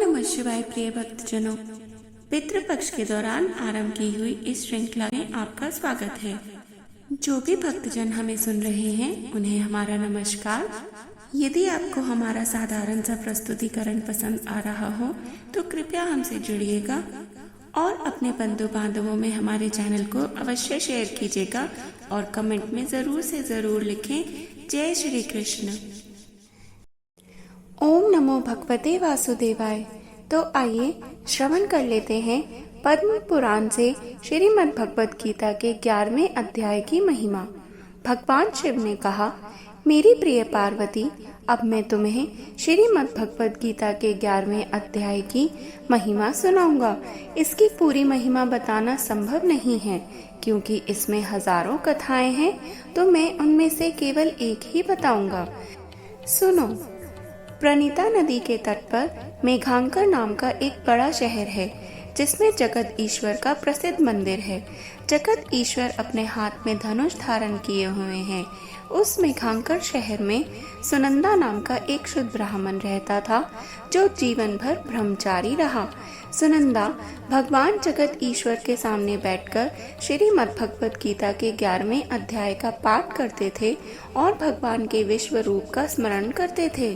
नमः शिवाय। प्रिय भक्तजनों, पितृपक्ष के दौरान आरंभ की हुई इस श्रृंखला में आपका स्वागत है। जो भी भक्तजन हमें सुन रहे हैं उन्हें हमारा नमस्कार। यदि आपको हमारा साधारण सा प्रस्तुतिकरण पसंद आ रहा हो तो कृपया हमसे जुड़िएगा और अपने बंधु बांधवों में हमारे चैनल को अवश्य शेयर कीजिएगा और कमेंट में जरूर से जरूर लिखें जय श्री कृष्ण। ओम नमो भगवते वासुदेवाय। तो आइए श्रवण कर लेते हैं पद्म पुराण से श्रीमद् भगवत गीता के 11वें अध्याय की महिमा। भगवान शिव ने कहा, मेरी प्रिय पार्वती, अब मैं तुम्हें श्रीमद् भगवत गीता के 11वें अध्याय की महिमा सुनाऊंगा। इसकी पूरी महिमा बताना संभव नहीं है क्योंकि इसमें हजारों कथाएं हैं, तो मैं उनमें से केवल एक ही बताऊंगा। सुनो। प्रणीता नदी के तट पर मेघांकर नाम का एक बड़ा शहर है जिसमें जगत ईश्वर का प्रसिद्ध मंदिर है। जगत ईश्वर अपने हाथ में धनुष धारण किए हुए हैं। उस मेघांकर शहर में सुनंदा नाम का एक शुद्ध ब्राह्मण रहता था जो जीवन भर ब्रह्मचारी रहा। सुनंदा भगवान जगत ईश्वर के सामने बैठकर श्रीमद् भगवत गीता के 11वें अध्याय का पाठ करते थे और भगवान के विश्व रूप का स्मरण करते थे।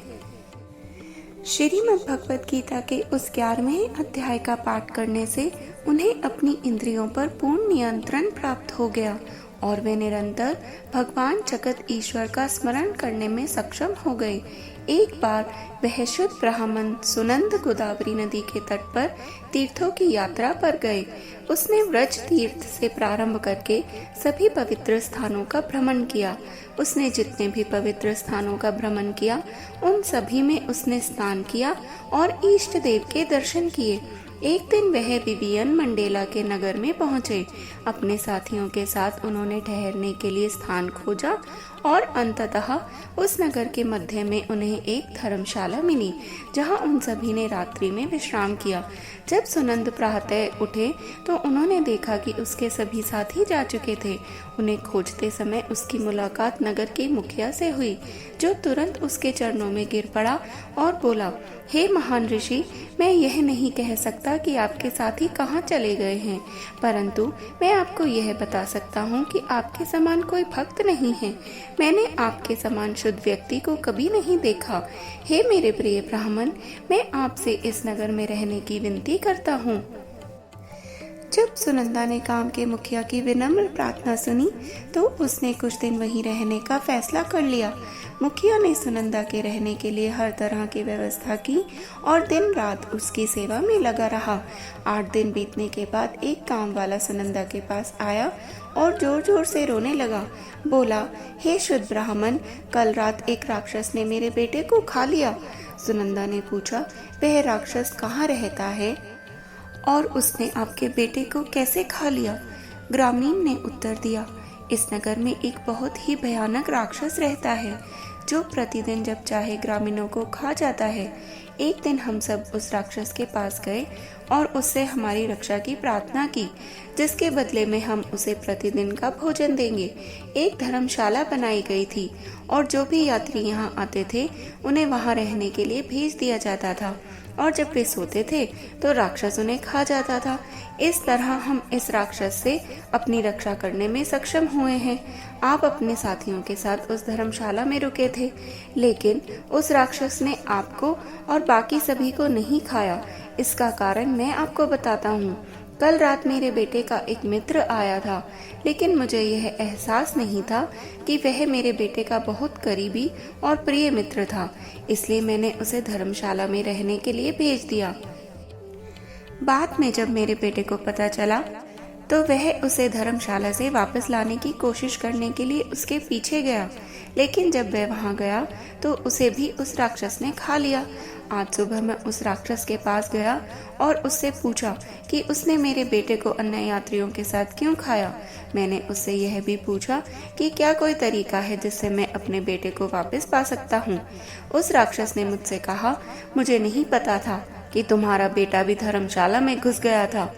श्रीमद् भगवत गीता के उस 11वें अध्याय का पाठ करने से उन्हें अपनी इंद्रियों पर पूर्ण नियंत्रण प्राप्त हो गया और वे निरंतर भगवान जगत ईश्वर का स्मरण करने में सक्षम हो गए। एक बार वह शुद्ध ब्राह्मण सुनंद गोदावरी नदी के तट पर तीर्थों की यात्रा पर गए। उसने व्रज तीर्थ से प्रारंभ करके सभी पवित्र स्थानों का भ्रमण किया। उसने जितने भी पवित्र स्थानों का भ्रमण किया उन सभी में उसने स्नान किया और इष्ट देव के दर्शन किए। एक दिन वह विवियन मंडेला के नगर में पहुंचे। अपने साथियों के साथ उन्होंने ठहरने के लिए स्थान खोजा और अंततः उस नगर के मध्य में उन्हें एक धर्मशाला मिली जहां उन सभी ने रात्रि में विश्राम किया। जब सुनंद प्रातः उठे तो उन्होंने देखा कि उसके सभी साथी जा चुके थे। उन्हें खोजते समय उसकी मुलाकात नगर के मुखिया से हुई, जो तुरंत उसके चरणों में गिर पड़ा और बोला, हे महान ऋषि, मैं यह नहीं कह सकता कि आपके साथी कहाँ चले गए हैं, परंतु मैं आपको यह बता सकता हूँ कि आपके समान कोई भक्त नहीं है। मैंने आपके समान शुद्ध व्यक्ति को कभी नहीं देखा। हे मेरे प्रिय ब्राह्मण, मैं आपसे इस नगर में रहने की विनती करता हूँ। जब सुनंदा ने गांव के मुखिया की विनम्र प्रार्थना सुनी तो उसने कुछ दिन वहीं रहने का फैसला कर लिया। मुखिया ने सुनंदा के रहने के लिए हर तरह की व्यवस्था की और दिन रात उसकी सेवा में लगा रहा। 8 दिन बीतने के बाद एक गांव वाला सुनंदा के पास आया और जोर जोर से रोने लगा। बोला, हे शुद्ध ब्राह्मण, कल रात एक राक्षस ने मेरे बेटे को खा लिया। सुनंदा ने पूछा, वह राक्षस कहाँ रहता है और उसने आपके बेटे को कैसे खा लिया? ग्रामीण ने उत्तर दिया, इस नगर में एक बहुत ही भयानक राक्षस रहता है जो प्रतिदिन जब चाहे ग्रामीणों को खा जाता है। एक दिन हम सब उस राक्षस के पास गए और उससे हमारी रक्षा की प्रार्थना की, जिसके बदले में हम उसे प्रतिदिन का भोजन देंगे। एक धर्मशाला बनाई गई थी और जो भी यात्री यहाँ आते थे उन्हें वहाँ रहने के लिए भेज दिया जाता था और जब वे सोते थे तो राक्षस उन्हें खा जाता था। इस तरह हम इस राक्षस से अपनी रक्षा करने में सक्षम हुए हैं। आप अपने साथियों के साथ उस धर्मशाला में रुके थे, लेकिन उस राक्षस ने आपको और बाकी सभी को नहीं खाया। इसका कारण मैं आपको बताता हूँ। कल रात मेरे बेटे का एक मित्र आया था, लेकिन मुझे यह एहसास नहीं था कि वह मेरे बेटे का बहुत करीबी और प्रिय मित्र था, इसलिए मैंने उसे धर्मशाला में रहने के लिए भेज दिया। बाद में जब मेरे बेटे को पता चला तो वह उसे धर्मशाला से वापस लाने की कोशिश करने के लिए उसके पीछे गया, लेकिन जब वह वहां गया तो उसे भी उस राक्षस ने खा लिया। आज सुबह मैं उस राक्षस के पास गया और उससे पूछा कि उसने मेरे बेटे को अन्य यात्रियों के साथ क्यों खाया। मैंने उससे यह भी पूछा कि क्या कोई तरीका है जिससे मैं अपने बेटे को वापस पा सकता हूँ। उस राक्षस ने मुझसे कहा, मुझे नहीं पता था कि तुम्हारा बेटा भी धर्मशाला में घुस गया था,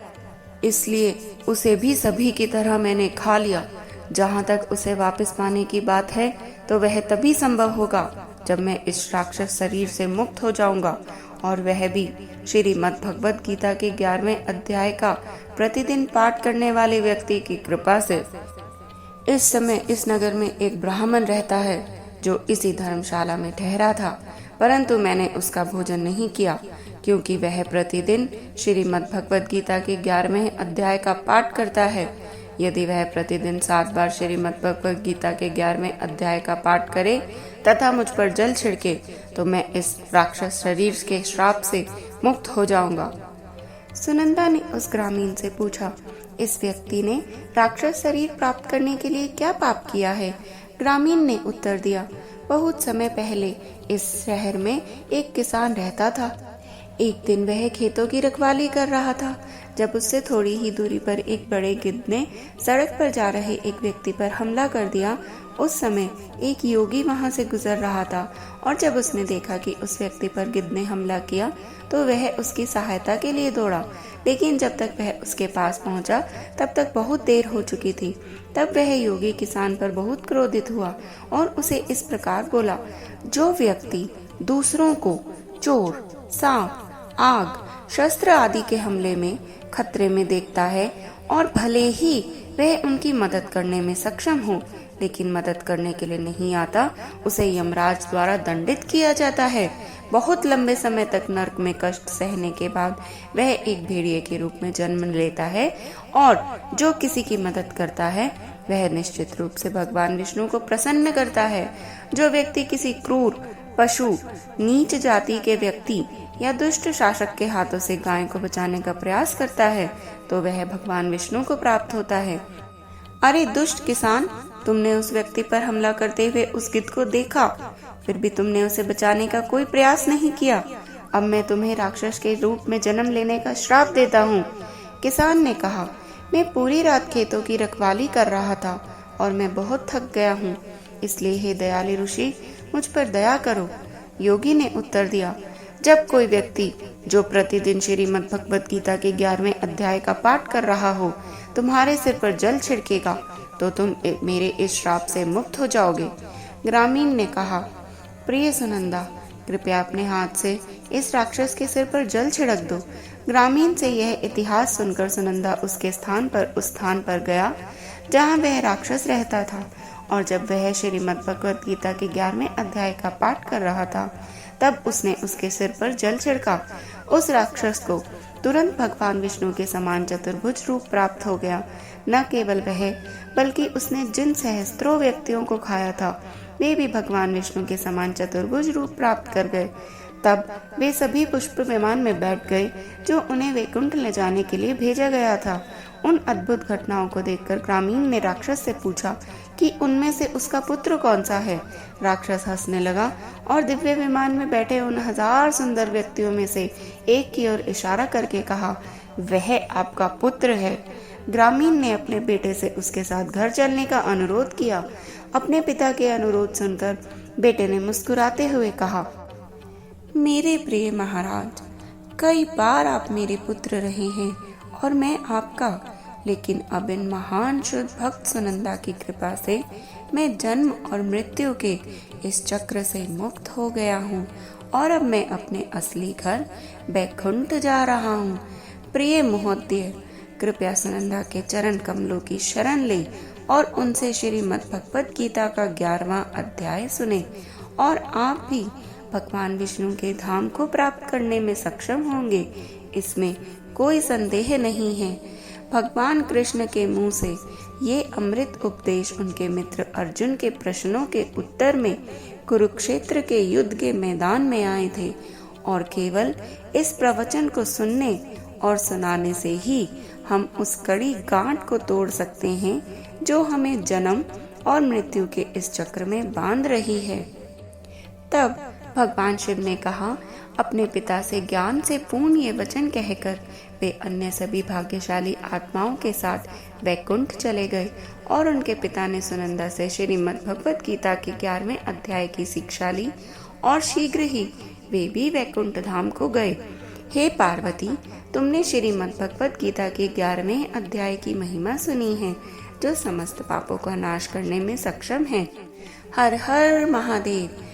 इसलिए उसे भी सभी की तरह मैंने खा लिया। जहाँ तक उसे वापस पाने की बात है तो वह तभी संभव होगा जब मैं इस राक्षस शरीर से मुक्त हो जाऊंगा और वह भी श्रीमद् भगवत गीता के 11वें अध्याय का प्रतिदिन पाठ करने वाले व्यक्ति की कृपा से इस समय इस नगर में एक ब्राह्मण रहता है जो इसी धर्मशाला में ठहरा था, परंतु मैंने उसका भोजन नहीं किया क्योंकि वह प्रतिदिन श्रीमद् भगवत गीता के 11वें अध्याय का पाठ करता है। यदि वह प्रतिदिन 7 बार श्रीमद् भगवत गीता के 11वें अध्याय का पाठ करे तथा मुझ पर जल छिड़के तो मैं इस राक्षस शरीर के श्राप से मुक्त हो जाऊंगा। सुनंदा ने उस ग्रामीण से पूछा, इस व्यक्ति ने राक्षस शरीर प्राप्त करने के लिए क्या पाप किया है? ग्रामीण ने उत्तर दिया, बहुत समय पहले इस शहर में एक किसान रहता था। एक दिन वह खेतों की रखवाली कर रहा था जब उससे थोड़ी ही दूरी पर एक बड़े गिद्ध ने सड़क पर जा रहे एक व्यक्ति पर हमला कर दिया। उस समय एक योगी वहां से गुजर रहा था और जब उसने देखा कि उस व्यक्ति पर गिद्ध ने हमला किया तो वह उसकी सहायता के लिए दौड़ा, लेकिन जब तक वह उसके पास पहुंचा तब तक बहुत देर हो चुकी थी। तब वह योगी किसान पर बहुत क्रोधित हुआ और उसे इस प्रकार बोला, जो व्यक्ति दूसरों को चोर, सांप, आग, शस्त्र आदि के हमले में खतरे में देखता है और भले ही वह उनकी मदद करने में सक्षम हो लेकिन मदद करने के लिए नहीं आता, उसे यमराज द्वारा दंडित किया जाता है। बहुत लंबे समय तक नरक में कष्ट सहने के बाद वह एक भेड़िए के रूप में जन्म लेता है और जो किसी की मदद करता है वह निश्चित रूप से भगवान विष्णु को प्रसन्न करता है। जो व्यक्ति किसी क्रूर, पशु, नीच जाति के व्यक्ति या दुष्ट शासक के हाथों से गाय को बचाने का प्रयास करता है तो वह भगवान विष्णु को प्राप्त होता है। अरे दुष्ट किसान, तुमने उस व्यक्ति पर हमला करते हुए उस गिद्ध को देखा, फिर भी तुमने उसे बचाने का कोई प्रयास नहीं किया। अब मैं तुम्हें राक्षस के रूप में जन्म लेने का श्राप देता हूँ। किसान ने कहा, मैं पूरी रात खेतों की रखवाली कर रहा था और मैं बहुत थक गया हूँ, इसलिए हे दयालु ऋषि मुझ पर दया करो। योगी ने उत्तर दिया, जब कोई व्यक्ति जो प्रतिदिन श्रीमद् भगवत गीता के 11वें अध्याय का पाठ कर रहा हो तुम्हारे सिर पर जल छिड़केगा तो तुम मेरे इस श्राप से मुक्त हो जाओगे। ग्रामीण ने कहा, प्रिय सुनंदा, कृपया अपने हाथ से इस राक्षस के सिर पर जल छिड़क दो। ग्रामीण से यह इतिहास सुनकर सुनंदा उसके स्थान पर उस स्थान पर गया जहाँ वह राक्षस रहता था और जब वह श्रीमद् भगवत गीता के 11वें अध्याय का पाठ कर रहा था तब उसने उसके सिर पर जल छिड़का। उस राक्षस को तुरंत भगवान विष्णु के समान चतुर्भुज रूप प्राप्त हो गया। न केवल वह बल्कि उसने जिन सहस्त्रों व्यक्तियों को खाया था वे भी भगवान विष्णु के समान चतुर्भुज रूप प्राप्त कर गए। तब वे सभी पुष्प विमान में बैठ गए जो उन्हें वैकुंठ ले जाने के लिए भेजा गया था। उन अद्भुत घटनाओं को देखकर ग्रामीण ने राक्षस से पूछा कि उनमें से उसका पुत्र कौन सा है। राक्षस हंसने लगा और दिव्य विमान में बैठे उन 1000 सुंदर व्यक्तियों में से एक की ओर इशारा करके कहा, वह आपका पुत्र है। ग्रामीण ने अपने बेटे से उसके साथ घर चलने का अनुरोध किया। अपने पिता के अनुरोध सुनकर बेटे ने मुस्कुराते हुए कहा, मेरे प्रिय महाराज, कई बार आप मेरे पुत्र रहे हैं और मैं आपका, लेकिन अब इन महान शुद्ध भक्त सुनंदा की कृपा से मैं जन्म और मृत्यु के इस चक्र से मुक्त हो गया हूँ और अब मैं अपने असली घर बैकुंठ जा रहा हूँ। प्रिय महोदय, कृपया सुनंदा के चरण कमलों की शरण ले और उनसे श्रीमद् भगवत गीता का 11वां अध्याय सुने और आप भी भगवान विष्णु के धाम को प्राप्त करने में सक्षम होंगे, इसमें कोई संदेह नहीं है। भगवान कृष्ण के मुंह से ये अमृत उपदेश उनके मित्र अर्जुन के प्रश्नों के उत्तर में कुरुक्षेत्र के युद्ध के मैदान में आए थे और केवल इस प्रवचन को सुनने और सुनाने से ही हम उस कड़ी गांठ को तोड़ सकते हैं जो हमें जन्म और मृत्यु के इस चक्र में बांध रही है। तब भगवान शिव ने कहा, अपने पिता से ज्ञान से पूर्ण ये वचन कहकर वे अन्य सभी भाग्यशाली आत्माओं के साथ वैकुंठ चले गए और उनके पिता ने सुनंदा से श्रीमद् भगवत गीता के 11वें अध्याय की शिक्षा ली और शीघ्र ही वे भी वैकुंठ धाम को गए। हे पार्वती, तुमने श्रीमद् भगवत गीता के 11वें अध्याय की महिमा सुनी है जो समस्त पापों का नाश करने में सक्षम है। हर हर महादेव।